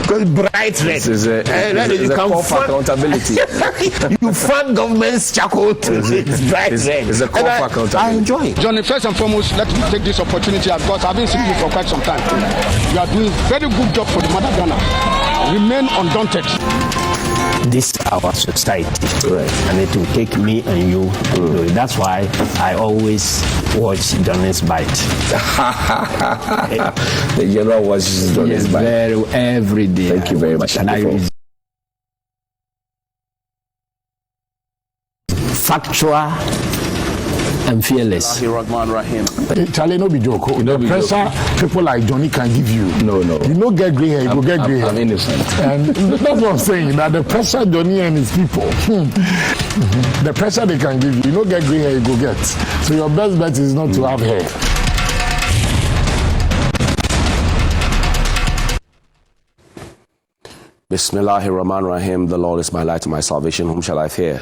bright red. You can call for accountability. You fund government's charcoal to bright red. It's a call for accountability. I enjoy it. Johnny, first and foremost, let me take this opportunity because I've been seeing you for quite some time. You are doing very good job for the mother Ghana. Remain undaunted. This is our society, and it will take me and you. That's why I always watch Johnny's Bite. The general watches Johnny's Bite every day. Thank you very much. And factual and fearless. Charlie, no be joke. The pressure people like Johnny can give you. No. You no get grey hair, you go get grey hair. I'm innocent. And that's what I'm saying. That the pressure Johnny and his people, the pressure they can give you, you no get grey hair, you go get. So your best bet is not to have hair. Bismillahirrahmanirrahim. The Lord is my light and my salvation. Whom shall I fear?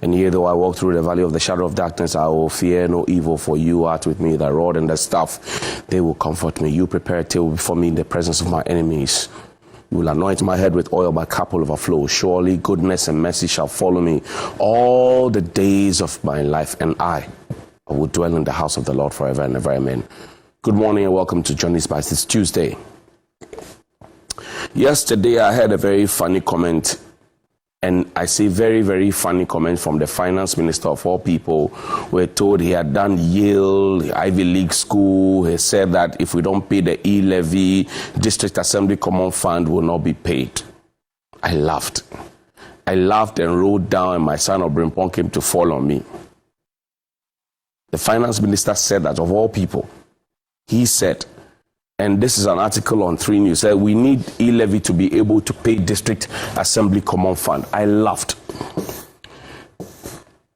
And yea, though I walk through the valley of the shadow of darkness, I will fear no evil, for you art with me. Thy rod and thy staff, they will comfort me. You prepare a table before me in the presence of my enemies. You will anoint my head with oil, my cup will overflow. Surely goodness and mercy shall follow me all the days of my life, and I will dwell in the house of the Lord forever and ever. Amen. Good morning and welcome to Johnny's Bite. It's Tuesday. Yesterday, I had a very funny comment. And I see very, very funny comment from the finance minister of all people. We're told he had done Yale, Ivy League school. He said that if we don't pay the E-levy, District Assembly Common Fund will not be paid. I laughed. And rolled down, and my son Obrimpong came to fall on me. The finance minister said that of all people, he said, and this is an article on 3 News, said we need E-levy to be able to pay District Assembly Common Fund. I laughed.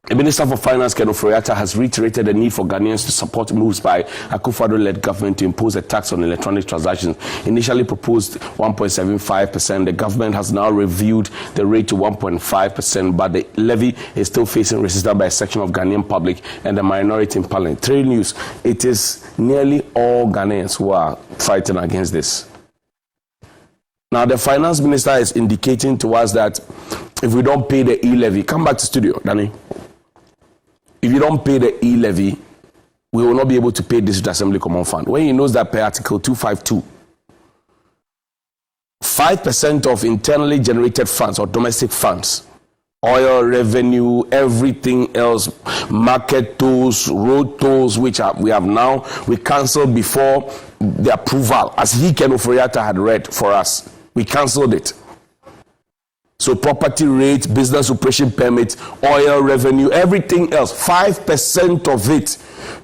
The Minister for Finance, Ken Ofori-Atta, has reiterated the need for Ghanaians to support moves by Akufo-Addo-led government to impose a tax on electronic transactions. Initially proposed 1.75%, the government has now reviewed the rate to 1.5%, but the levy is still facing resistance by a section of Ghanaian public and the minority in Parliament. 3 News, it is nearly all Ghanaians who are fighting against this. Now, the Finance Minister is indicating to us that if we don't pay the E-levy, come back to studio, Danny. If you don't pay the E-levy, we will not be able to pay District Assembly Common Fund. When he knows that per Article 252, 5% of internally generated funds or domestic funds, oil revenue, everything else, market tolls, road tolls, which we cancelled before the approval, as he, Ken Ofori-Atta, had read for us. We cancelled it. So property rate, business operation permit, oil revenue, everything else, 5% of it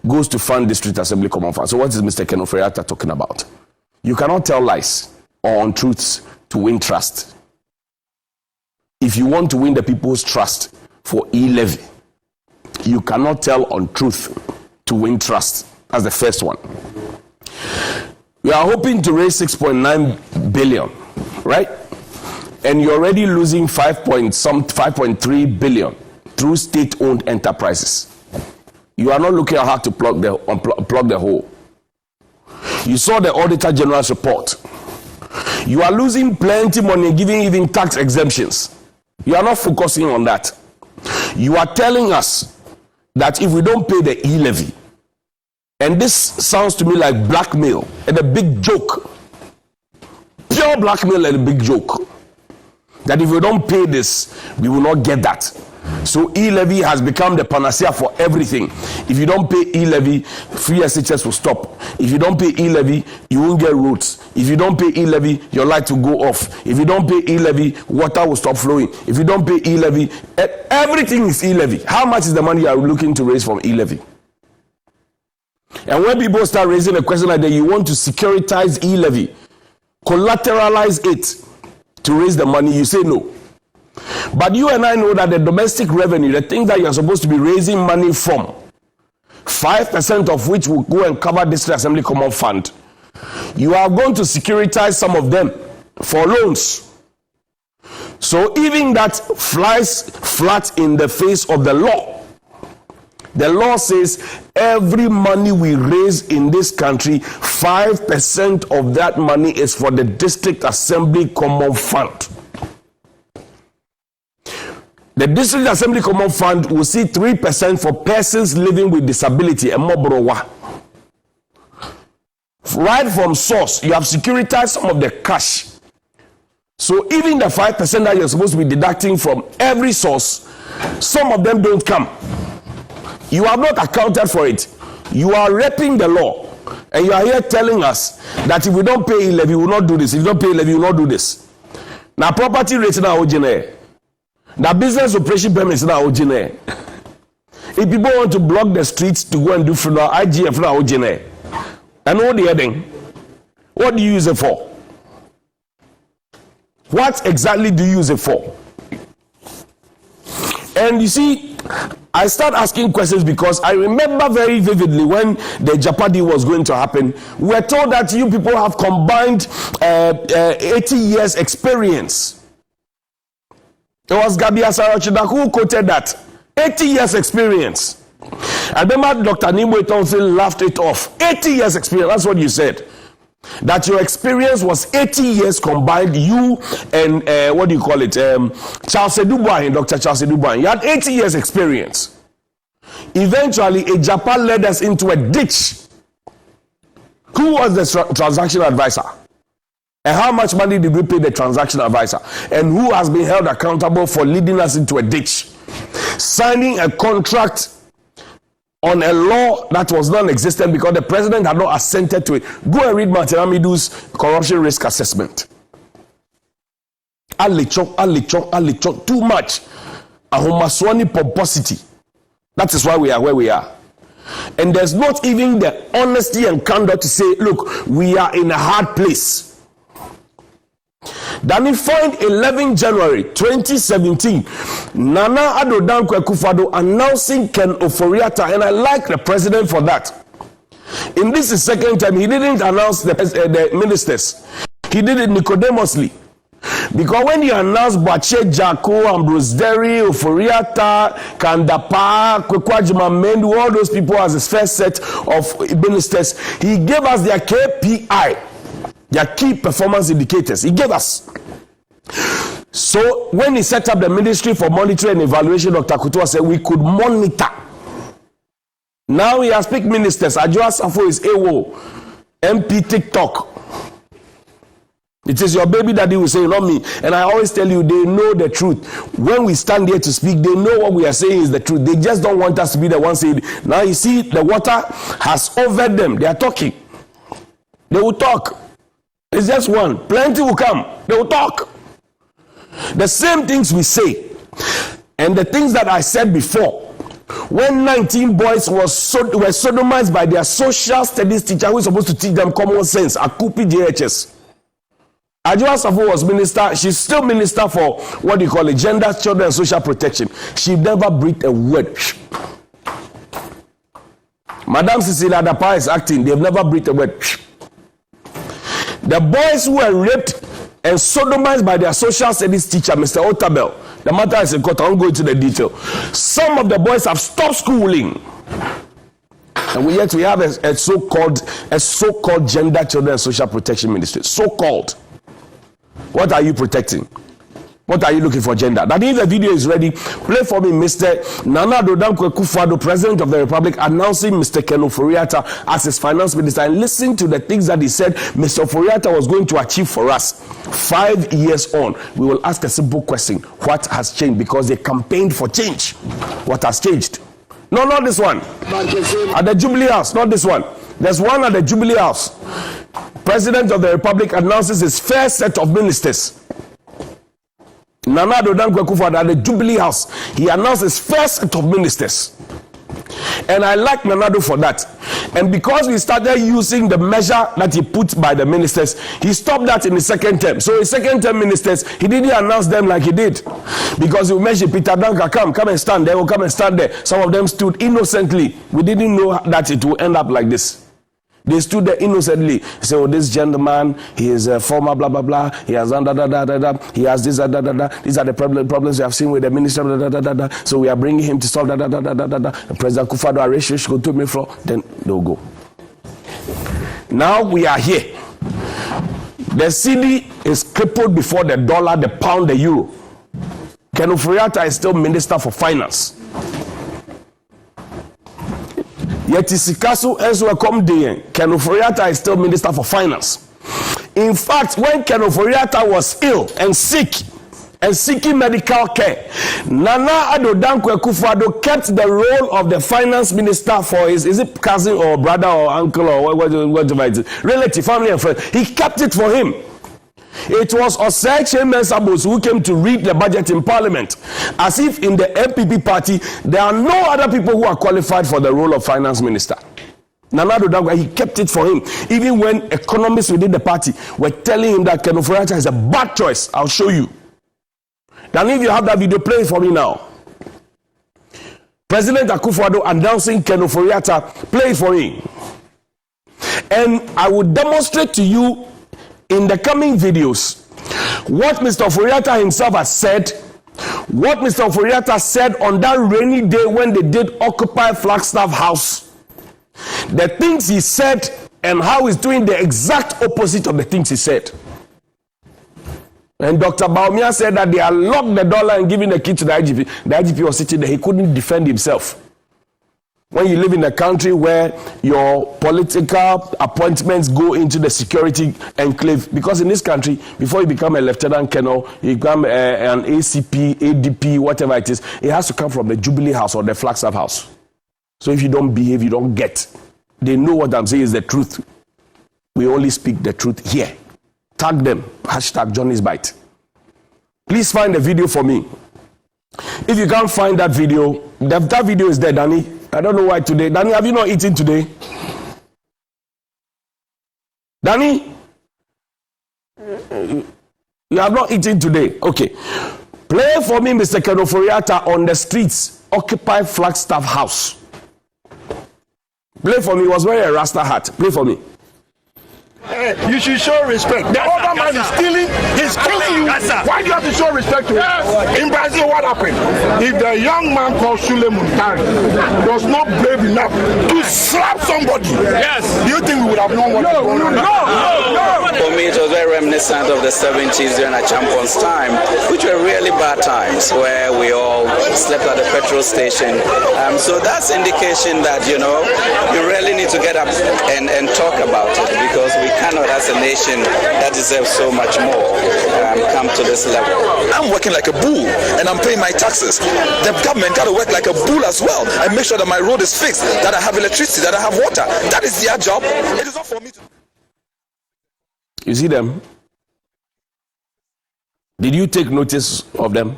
goes to fund District Assembly Common Fund. So what is Mr. Ken Ofori-Atta talking about? You cannot tell lies or untruths to win trust. If you want to win the people's trust for E-levy, you cannot tell untruth to win trust. That's the first one. We are hoping to raise 6.9 billion, right? And you're already losing 5.3 billion through state-owned enterprises. You are not looking at how to plug the hole. You saw the Auditor General's report. You are losing plenty money giving even tax exemptions. You are not focusing on that. You are telling us that if we don't pay the E-levy, and this sounds to me like blackmail and a big joke, pure blackmail and a big joke, that if we don't pay this, we will not get that. So E-levy has become the panacea for everything. If you don't pay E-levy, free SHS will stop. If you don't pay E-levy, you won't get roads. If you don't pay E-levy, your light will go off. If you don't pay E-levy, water will stop flowing. If you don't pay E-levy, everything is E-levy. How much is the money you are looking to raise from E-levy? And when people start raising a question like that, you want to securitize E-levy, collateralize it to raise the money, you say no. But you and I know that the domestic revenue, the things that you are supposed to be raising money from, 5% of which will go and cover District Assembly Common Fund, you are going to securitize some of them for loans. So even that flies flat in the face of the law. The law says every money we raise in this country, 5% of that money is for the District Assembly Common Fund. The District Assembly Common Fund will see 3% for persons living with disability and mobrowa. Right from source, you have securitized some of the cash. So even the 5% that you're supposed to be deducting from every source, some of them don't come. You have not accounted for it. You are raping the law. And you are here telling us that if we don't pay E-levy, we will not do this. If you don't pay E-levy, we will not do this. Now property rates now OJNE. Now business operation permits now OJNE. If people want to block the streets to go and do funeral, IGF now OJNE. And what the heading? What do you use it for? What exactly do you use it for? And you see, I start asking questions because I remember very vividly when the Japadi was going to happen. We were told that you people have combined 80 years experience. It was Gabi Asarachidak who quoted that. 80 years experience. I remember Dr. Nimwe Thompson laughed it off. 80 years experience, that's what you said. That your experience was 80 years combined, you and what do you call it? Charles Edubuahin, Dr. Charles Edubuahin. You had 80 years experience. Eventually, a Japan led us into a ditch. Who was the transaction advisor? And how much money did we pay the transaction advisor? And who has been held accountable for leading us into a ditch? Signing a contract on a law that was non-existent because the president had not assented to it. Go and read Martin Amidu's corruption risk assessment. Alichon, too much. Ahomaswani pomposity. That is why we are where we are. And there's not even the honesty and candor to say, look, we are in a hard place. Then we find 11 January 2017, Nana Addo Dankwa Akufo-Addo announcing Ken Ofori-Atta, and I like the president for that. In this is second time, he didn't announce the ministers. He did it nicodemously. Because when you announce Bache Jako, Ambrose Derry, Ofori-Atta, Kandapa, Kwekwajima Mendu, all those people as his first set of ministers, he gave us their KPI. Their key performance indicators. He gave us. So when he set up the Ministry for Monitoring and Evaluation, Dr. Kutua said we could monitor. Now he has picked ministers. Adjoa Safo is AWO, MP TikTok. It is your baby daddy will say, not me. And I always tell you, they know the truth. When we stand here to speak, they know what we are saying is the truth. They just don't want us to be the ones saying it. Now you see, the water has overed them. They are talking. They will talk. It's just one. Plenty will come. They will talk. The same things we say. And the things that I said before. When 19 boys were sodomized by their social studies teacher who is supposed to teach them common sense, Akupi JHS. Adjoa Safo was minister. She's still minister for what do you call it? Gender, children, and social protection. She never breathed a word. Madam Cecilia Adapa is acting. They've never breathed a word. The boys who were raped and sodomized by their social studies teacher, Mr. Otabel, the matter is in court. I won't go into the detail. Some of the boys have stopped schooling. And yet we have a so-called gender, children, and social protection ministry. So-called. What are you protecting? What are you looking for, gender? That if the video is ready, play for me Mr. Nana Addo Dankwa Akufo-Addo, President of the Republic, announcing Mr. Ken Ofori-Atta as his finance minister, and listen to the things that he said Mr. Ofori-Atta was going to achieve for us. 5 years on, we will ask a simple question. What has changed? Because they campaigned for change. What has changed? No, not this one. At the Jubilee House, not this one. There's one at the Jubilee House. President of the Republic announces his first set of ministers. Nana Addo Dankwa Akufo-Addo at the Jubilee House, he announced his first set of ministers. And I like Nana Addo for that. And because we started using the measure that he put by the ministers, he stopped that in the second term. So his second term ministers, he didn't announce them like he did. Because he mentioned Peter Danka, come and stand there, come and stand there. Some of them stood innocently. We didn't know that it would end up like this. They stood there innocently. They said, oh, this gentleman, he is a former blah, blah, blah. He has done da, da, da, da, da. He has this, da, da, da, da. These are the problems we have seen with the minister, da, da, da, da, da. So we are bringing him to solve da, da, da, da, da, da, da. President Akufo-Addo arrange go to me floor. Then they'll go. Now we are here. The cedi is crippled before the dollar, the pound, the euro. Ken Ofori-Atta is still Minister for Finance. Yet Isikasu Enso day, Ken Ofori-Atta is still Minister for Finance. In fact, when Ken Ofori-Atta was ill and sick and seeking medical care, Nana Addo Dankwa Akufo-Addo kept the role of the finance minister for his, is it cousin or brother or uncle or whatever it is, relative, family and friend. He kept it for him. It was Osei Mensabos who came to read the budget in Parliament, as if in the MPP party there are no other people who are qualified for the role of finance minister. Nana Addo Dankwa, he kept it for him, even when economists within the party were telling him that Ken Ofori-Atta is a bad choice. I'll show you. Then if you have that video, play it for me now. President Akufo-Addo announcing Ken Ofori-Atta, play it for me. And I will demonstrate to you in the coming videos what Mr. Ofori-Atta himself has said, what Mr. Ofori-Atta said on that rainy day when they did occupy Flagstaff House, the things he said and how he's doing the exact opposite of the things he said. And Dr. Baumia said that they are locked the dollar and giving the key to the IGP. The IGP was sitting there, he couldn't defend himself. When you live in a country where your political appointments go into the security enclave, because in this country, before you become a lieutenant colonel, you become an ACP, ADP, whatever it is, it has to come from the Jubilee House or the Flagstaff House. So if you don't behave, you don't get. They know what I'm saying is the truth. We only speak the truth here. Tag them, hashtag Johnny's Bite. Please find the video for me. If you can't find that video, that video is there, Danny. I don't know why today. Danny, have you not eaten today? Danny? You have not eaten today. Okay. Play for me, Mr. Ken Ofori-Atta on the streets, occupy Flagstaff House. Play for me. He was wearing a Rasta hat. Play for me. You should show respect. The other man is stealing, he's killing you. Why do you have to show respect to him? In Brazil, what happened? If the young man called Sule Muntari was not brave enough to slap somebody, yes, do you think we would have known what was going on? No. For me, it was very reminiscent of the 70s during a champion's time, which were really bad times, where we all slept at the petrol station. So that's indication that, you know, you really need to get up and talk about it, because we cannot, as a nation that deserves so much more, come to this level. I'm working like a bull and I'm paying my taxes. The government got to work like a bull as well and make sure that my road is fixed, that I have electricity, that I have water. That is their job. It is not for me to... You see them? Did you take notice of them?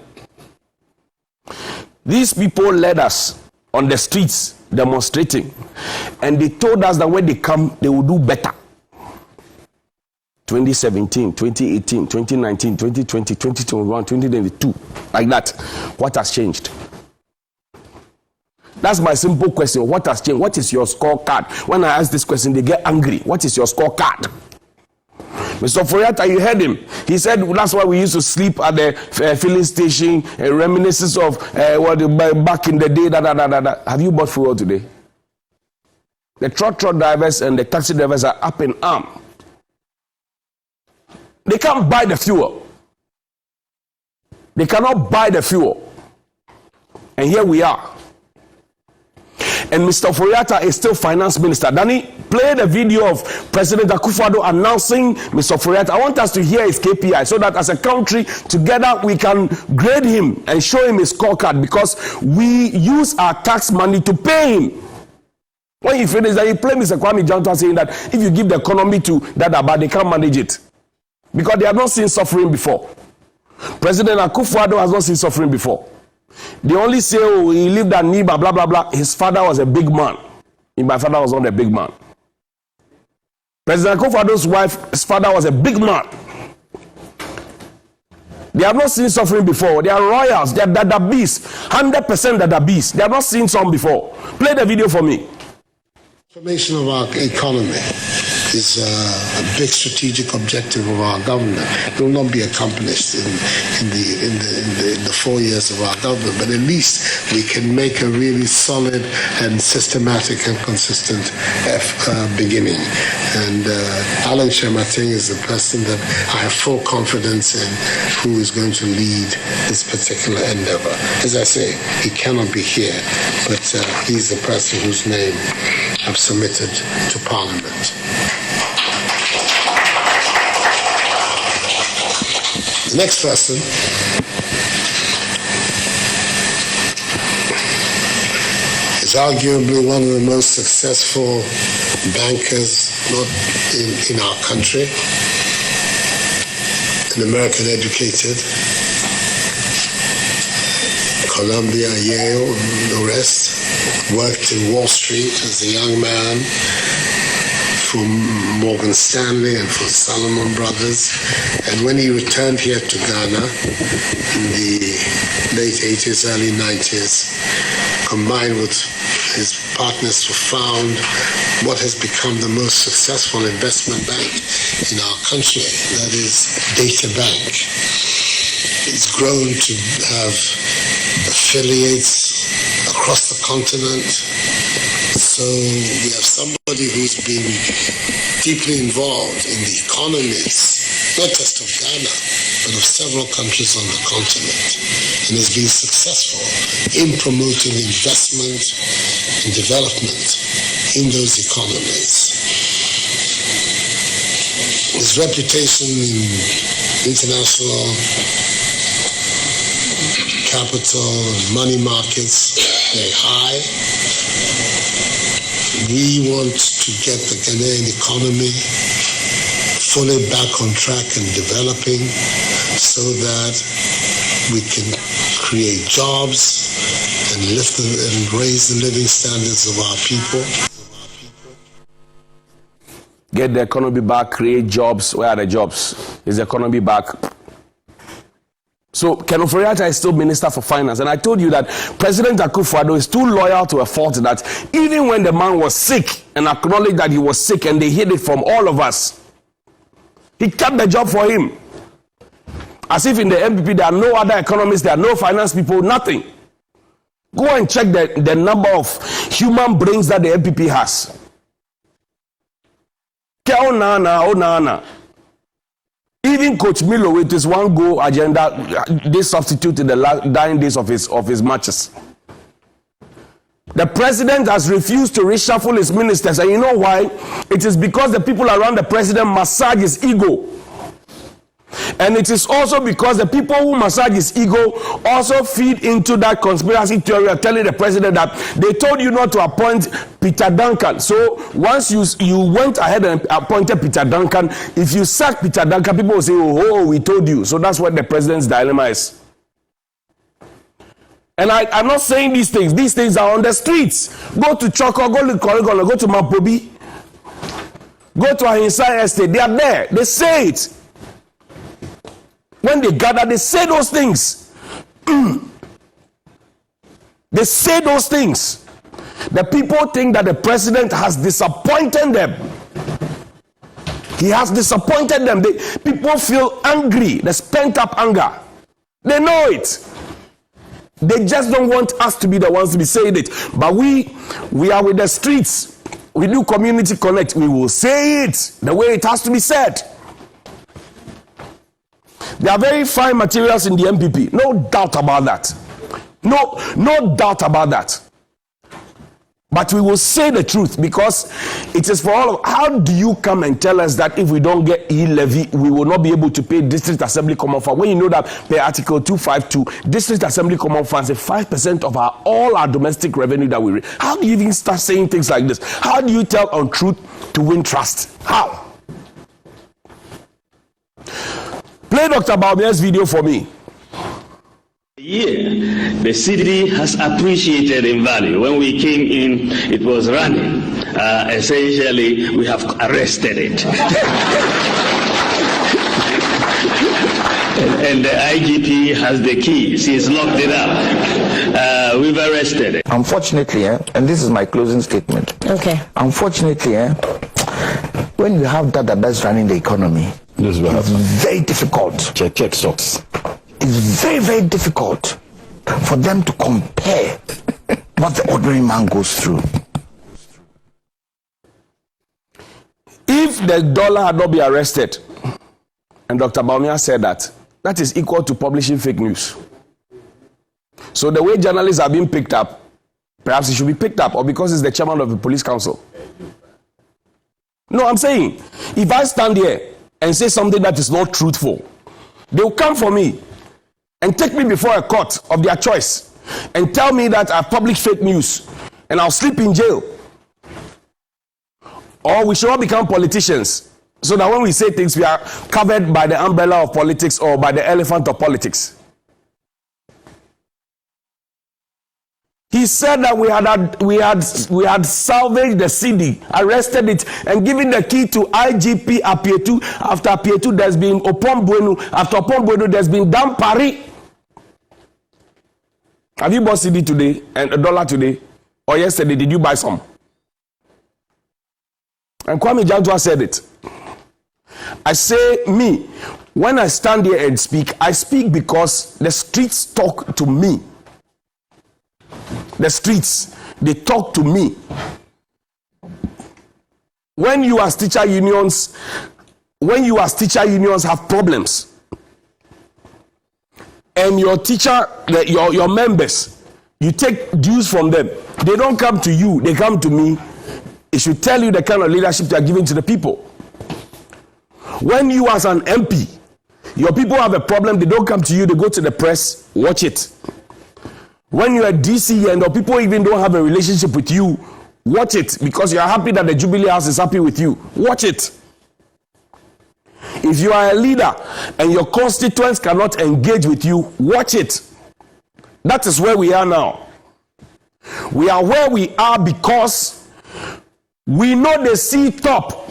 These people led us on the streets demonstrating, and they told us that when they come, they will do better. 2017, 2018, 2019, 2020, 2021, 2022, like that. What has changed? That's my simple question. What has changed? What is your scorecard? When I ask this question, they get angry. What is your scorecard? Mr. Ofori-Atta, you heard him. He said that's why we used to sleep at the filling station, reminiscence of back in the day. Have you bought fuel today? The truck drivers and the taxi drivers are up in arms. They can't buy the fuel. They cannot buy the fuel. And here we are. And Mr. Ofori-Atta is still finance minister. Danny, play the video of President Akufo-Addo announcing Mr. Ofori-Atta. I want us to hear his KPI so that as a country, together we can grade him and show him his scorecard, because we use our tax money to pay him. When he finished that, he played Mr. Kwame Jantua saying that if you give the economy to Dadaba, they can't manage it. Because they have not seen suffering before. President Akufo-Addo has not seen suffering before. They only say, oh, he lived at Niba, blah, blah, blah. His father was a big man. My father was not a big man. President Akufo-Addo's wife's father was a big man. They have not seen suffering before. They are royals. They are dadabis. 100% dadabis. They have not seen some before. Play the video for me. Transformation of our economy is a big strategic objective of our government. It will not be accomplished in the 4 years of our government, but at least we can make a really solid and systematic and consistent beginning. And Alan Shemating is the person that I have full confidence in, who is going to lead this particular endeavor. As I say, he cannot be here, but he's the person whose name I've submitted to Parliament. The next person is arguably one of the most successful bankers not in our country, an American educated, Columbia, Yale, and the rest. Worked in Wall Street as a young man for Morgan Stanley and for Salomon Brothers. And when he returned here to Ghana in the late 80s, early 90s, combined with his partners, to found what has become the most successful investment bank in our country, that is Data Bank. It's grown to have affiliates across the continent. So we have somebody who's been deeply involved in the economies, not just of Ghana, but of several countries on the continent, and has been successful in promoting investment and development in those economies. His reputation in international capital and money markets very high. We want to get the Ghanaian economy fully back on track and developing so that we can create jobs and lift and raise the living standards of our people. Get the economy back, create jobs. Where are the jobs? Is the economy back? So Ken Ofori-Atta is still Minister for Finance, and I told you that President Akufo-Addo is too loyal to a fault that even when the man was sick and acknowledged that he was sick and they hid it from all of us, he kept the job for him. As if in the MPP there are no other economists, there are no finance people, nothing. Go and check the number of human brains that the MPP has. Even Coach Milo with his one goal agenda, they substituted the dying days of his matches. The president has refused to reshuffle his ministers, and you know why? It is because the people around the president massage his ego. And it is also because the people who massage his ego also feed into that conspiracy theory of telling the president that they told you not to appoint Peter Duncan. So once you went ahead and appointed Peter Duncan, if you sack Peter Duncan, people will say, oh, we told you. So that's what the president's dilemma is. And I'm not saying these things. These things are on the streets. Go to Choko, go to Korigolo, go to Mapobi, go to Ahinsa Estate. They are there. They say it. When they gather, they say those things. They say those things. The people think that the president has disappointed them. He has disappointed them. People feel angry. There's pent up anger. They know it. They just don't want us to be the ones to be saying it. But we are with the streets. We do community connect. We will say it the way it has to be said. There are very fine materials in the MPP. No doubt about that. No doubt about that. But we will say the truth because it is for all of. How do you come and tell us that if we don't get E-levy, we will not be able to pay District Assembly Common Fund? When you know that per Article 252, District Assembly Common Funds is 5% of all our domestic revenue that we raise. How do you even start saying things like this? How do you tell untruth to win trust? How? Play Dr. Baumia's video for me. Yeah, the city has appreciated in value. When we came in, it was running. Essentially, we have arrested it. and the IGP has the keys. He's locked it up. We've arrested it. Unfortunately, and this is my closing statement. Okay. Unfortunately, when you have data that's running the economy, it's very difficult. Check socks. It's very, very difficult for them to compare what the ordinary man goes through. If the dollar had not been arrested, and Dr. Baumia said that is equal to publishing fake news. So the way journalists are being picked up, perhaps it should be picked up, or because he's the chairman of the police council. No, I'm saying, if I stand here and say something that is not truthful, they will come for me and take me before a court of their choice and tell me that I've published fake news and I'll sleep in jail. Or we should all become politicians so that when we say things, we are covered by the umbrella of politics or by the elephant of politics. He said that we had salvaged the CD, arrested it, and given the key to IGP Apietu. After Apietu, there's been Opombuenu. After Opombuenu, there's been Dan Paris. Have you bought CD today and $1 today? Or yesterday, did you buy some? And Kwame Jantua said it. I say, me, when I stand here and speak, I speak because the streets talk to me. The streets, they talk to me. When you as teacher unions have problems, and your teacher, your members, you take dues from them, they don't come to you, they come to me. It should tell you the kind of leadership you are giving to the people. When you as an MP, your people have a problem, they don't come to you, they go to the press, watch it. When you're a DC and the people even don't have a relationship with you, watch it, because you are happy that the Jubilee House is happy with you. Watch it. If you are a leader and your constituents cannot engage with you, watch it. That is where we are now. We are where we are because we know the sea top.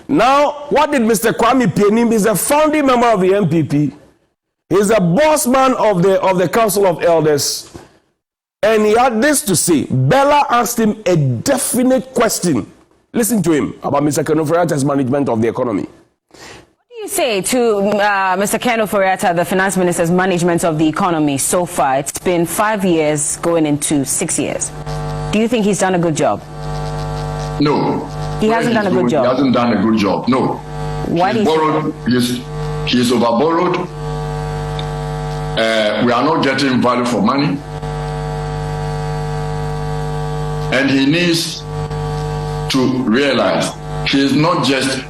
Now, what did Mr. Kwame Pienim? He's a founding member of the MPP. He's a boss man of the Council of Elders. And he had this to say. Bella asked him a definite question. Listen to him about Mr. Keno Foriata's management of the economy. What do you say to Mr. Keno Foriata, the finance minister's management of the economy so far? It's been 5 years going into 6 years. Do you think he's done a good job? No. He hasn't done a good job. He hasn't done a good job. No. Why do you borrowed? He's overborrowed. We are not getting value for money. And he needs to realize he is not just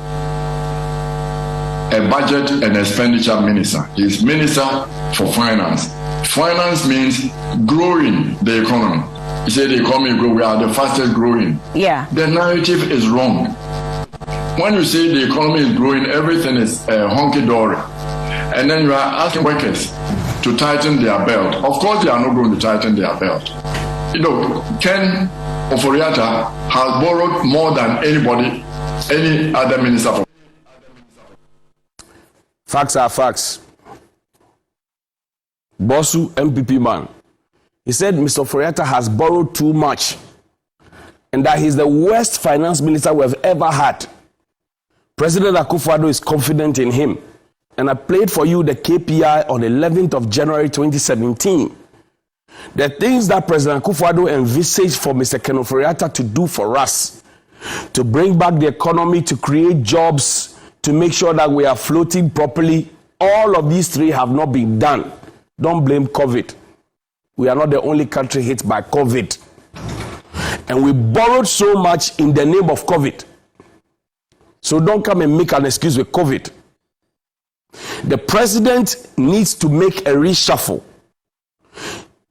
a budget and expenditure minister. He is minister for finance. Finance means growing the economy. He said the economy grow. We are the fastest growing. Yeah. The narrative is wrong. When you say the economy is growing, everything is hunky-dory. And then you are asking workers to tighten their belt. Of course, they are not going to tighten their belt. You know, Ken Oforiatta has borrowed more than any other minister. Facts are facts. Bosu, MPP man, he said Mr. Oforiatta has borrowed too much and that he's the worst finance minister we've ever had. President Akufo-Addo is confident in him. And I played for you the KPI on the 11th of January 2017. The things that President Akufo-Addo envisaged for Mr. Keno Foriata to do for us, to bring back the economy, to create jobs, to make sure that we are floating properly, all of these three have not been done. Don't blame COVID. We are not the only country hit by COVID. And we borrowed so much in the name of COVID. So don't come and make an excuse with COVID. The president needs to make a reshuffle.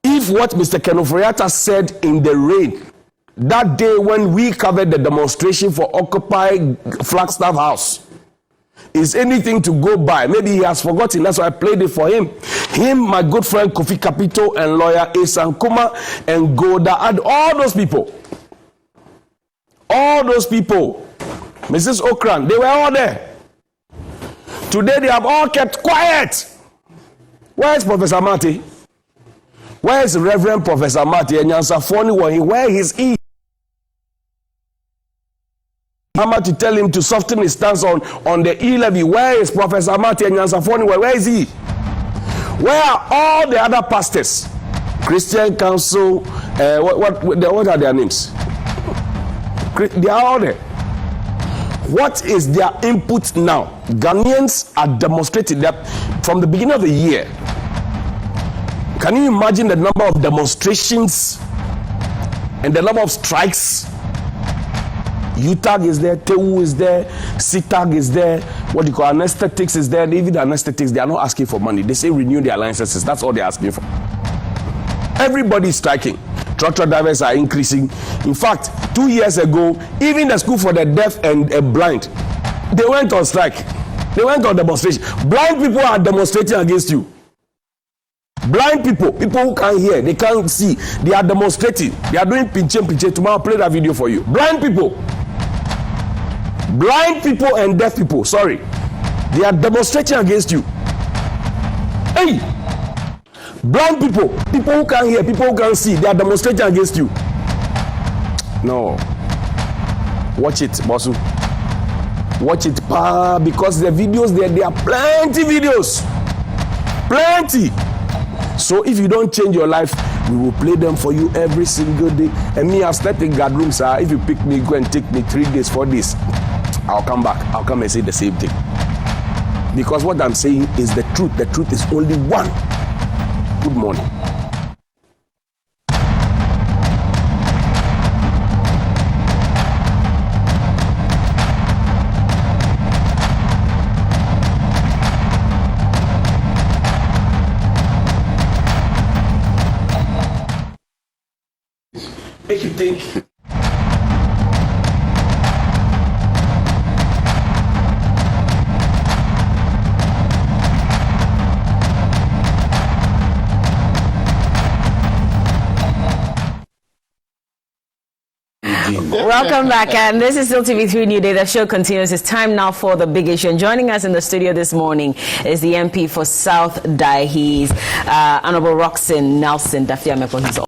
If what Mr. Keno Foriata said in the rain, that day when we covered the demonstration for Occupy Flagstaff House, is anything to go by, maybe he has forgotten, that's why I played it for him. Him, my good friend Kofi Kapito, and lawyer Esan Kuma, and Goda, and all those people, Mrs. Okran, they were all there. Today they have all kept quiet. Where is Professor Marty? Where is Reverend Professor Marty? And where is he? I'm to tell him to soften his stance on the E-levy. Where is Professor Marty and Yansafoni? Where is he? Where are all the other pastors? Christian Council, what are their names? They are all there. What is their input now? Ghanaians are demonstrating that from the beginning of the year. Can you imagine the number of demonstrations and the number of strikes? UTAG is there, TEU is there, CTAG is there, what do you call anesthetics is there. Even the anesthetics, they are not asking for money. They say renew their licenses. That's all they're asking for. Everybody is striking. Tractor drivers are increasing. In fact, 2 years ago, even the school for the deaf and blind, they went on strike. They went on demonstration. Blind people are demonstrating against you. Blind people who can't hear, they can't see, they are demonstrating. They are doing pinche. Tomorrow I'll play that video for you. Blind people and deaf people, sorry, they are demonstrating against you. Hey, blind people who can't hear, people who can't see, they are demonstrating against you. No, watch it, Bosu. Watch it, because the videos there are plenty videos, plenty. So if you don't change your life, we will play them for you every single day. And me, I've slept in guard rooms. If you pick me, go and take me 3 days, 4 days. I'll come back. I'll come and say the same thing. Because what I'm saying is the truth. The truth is only one. Good morning. Make you think. Welcome back, and this is still TV3 New Day. The show continues. It's time now for the big issue. And joining us in the studio this morning is the MP for South Dai. He's Honorable Roxanne Nelson Dafiamepo. He's